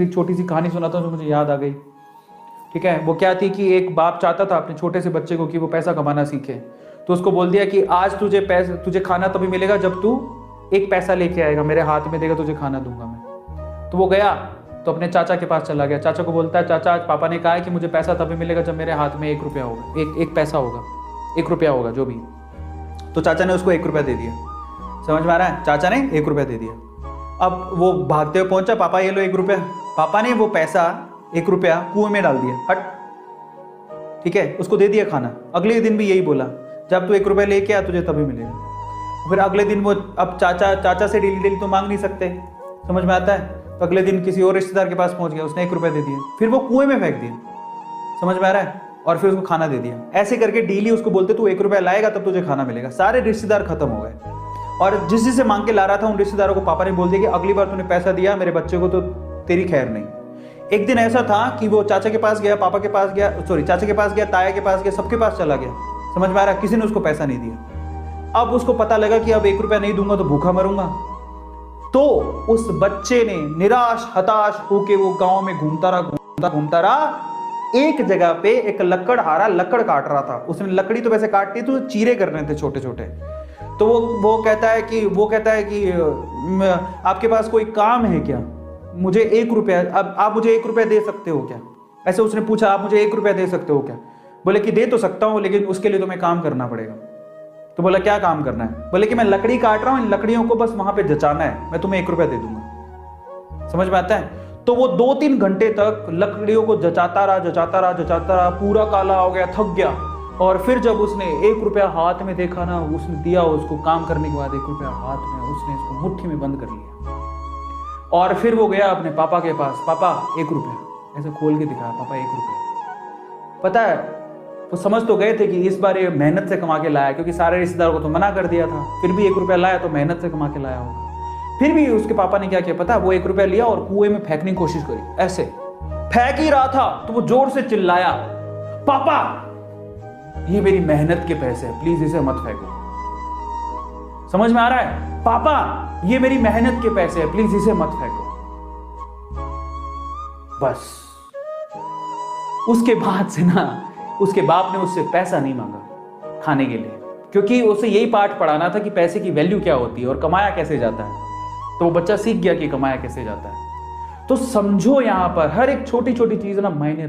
एक छोटी सी कहानी सुनाता हूँ जो मुझे याद आ गई। ठीक है, वो क्या थी कि एक बाप चाहता था अपने छोटे से बच्चे को कि वो पैसा कमाना सीखे। तो उसको बोल दिया कि आज तुझे खाना तभी मिलेगा जब तू एक पैसा लेके आएगा, मेरे हाथ में देगा, तुझे खाना दूंगा मैं। तो वो गया तो अपने चाचा के पास चला गया। चाचा को बोलता है, चाचा आज पापा ने कहा है कि मुझे पैसा तभी मिलेगा जब मेरे हाथ में 1 रुपया होगा, एक पैसा होगा, 1 रुपया होगा जो भी। तो चाचा ने उसको 1 रुपया दे दिया। समझ में आ रहा है? चाचा ने 1 रुपया दे दिया। अब वो भागते हुए पहुंचा, पापा ये लो 1 रुपया। पापा ने वो पैसा 1 रुपया कुएं में डाल दिया, हट। ठीक है, उसको दे दिया खाना। अगले दिन भी यही बोला, जब तू 1 रुपया लेके आ तुझे तभी मिलेगा। फिर अगले दिन वो, अब चाचा से डेली तो मांग नहीं सकते, समझ में आता है? तो अगले दिन किसी और रिश्तेदार के पास पहुंच गया, उसने 1 रुपया दे दिया, फिर वो कुएं में फेंक दिया। समझ में आ रहा है? और फिर उसको खाना दे दिया। ऐसे करके डेली उसको बोलते तू 1 रुपया लाएगा तब तुझे खाना मिलेगा। सारे रिश्तेदार खत्म हो गए और जिससे मांग के ला रहा था उन रिश्तेदारों को पापा ने बोल दिया कि अगली बार तूने पैसा दिया मेरे बच्चे को तो तेरी खैर नहीं। एक दिन ऐसा था कि वो चाचा के पास गया, पापा के पास गया, चाचा के पास गया, ताया के पास गया, सबके पास चला गया। समझ में आ रहा है? किसी ने उसको पैसा नहीं दिया। अब उसको पता लगा कि अब 1 रुपया नहीं दूंगा तो भूखा मरूंगा। तो उस बच्चे ने निराश हताश होके वो गांव में घूमता रहा। एक जगह पे एक लकड़हारा लकड़ काट रहा था। उसने लकड़ी तो वैसे काटती तो चीरे कर रहे थे छोटे छोटे। तो वो कहता है कि आपके पास कोई काम है क्या? मुझे 1 रुपया, अब आप मुझे 1 रुपया दे सकते हो क्या? ऐसे उसने पूछा, आप मुझे 1 रुपया दे सकते हो क्या? बोले कि दे तो सकता हूं लेकिन उसके लिए तुम्हें काम करना पड़ेगा। तो बोला क्या काम करना है? बोले कि मैं लकड़ी काट रहा हूं, इन लकड़ियों को बस वहां पे जचाना है, मैं तुम्हें 1 रुपया दे दूंगा। समझ में आता है? तो वो 2-3 घंटे तक लकड़ियों को जचाता रहा, पूरा काला हो गया, थक गया। और फिर जब उसने 1 रुपया हाथ में देखा ना, उसने दिया उसको काम करने के बाद 1 रुपया हाथ में, उसने इसको मुट्ठी में बंद कर लिया। और फिर वो गया अपने पापा के पास, पापा 1 रुपया, ऐसे खोल के दिखाया, पापा 1 रुपया। पता है वो समझ तो गए थे कि इस बार ये मेहनत से कमा के लाया, क्योंकि सारे रिश्तेदारों को तो मना कर दिया था, फिर भी 1 रुपया लाया तो मेहनत से कमा के लाया होगा। फिर भी उसके पापा ने क्या किया पता? वो 1 रुपया लिया और कुएं में फेंकने की कोशिश करी। ऐसे फेंक ही रहा था तो वो जोर से चिल्लाया, पापा ये मेरी मेहनत के पैसे हैं, प्लीज इसे मत फेंको। समझ में आ रहा है? पापा ये मेरी मेहनत के पैसे हैं, प्लीज इसे मत फेंको। बस उसके बाद से ना उसके बाप ने उससे पैसा नहीं मांगा खाने के लिए, क्योंकि उसे यही पाठ पढ़ाना था कि पैसे की वैल्यू क्या होती है और कमाया कैसे जाता है। तो वो बच्चा सीख गया कि कमाया कैसे जाता है। तो समझो यहां पर हर एक छोटी छोटी चीज ना मायने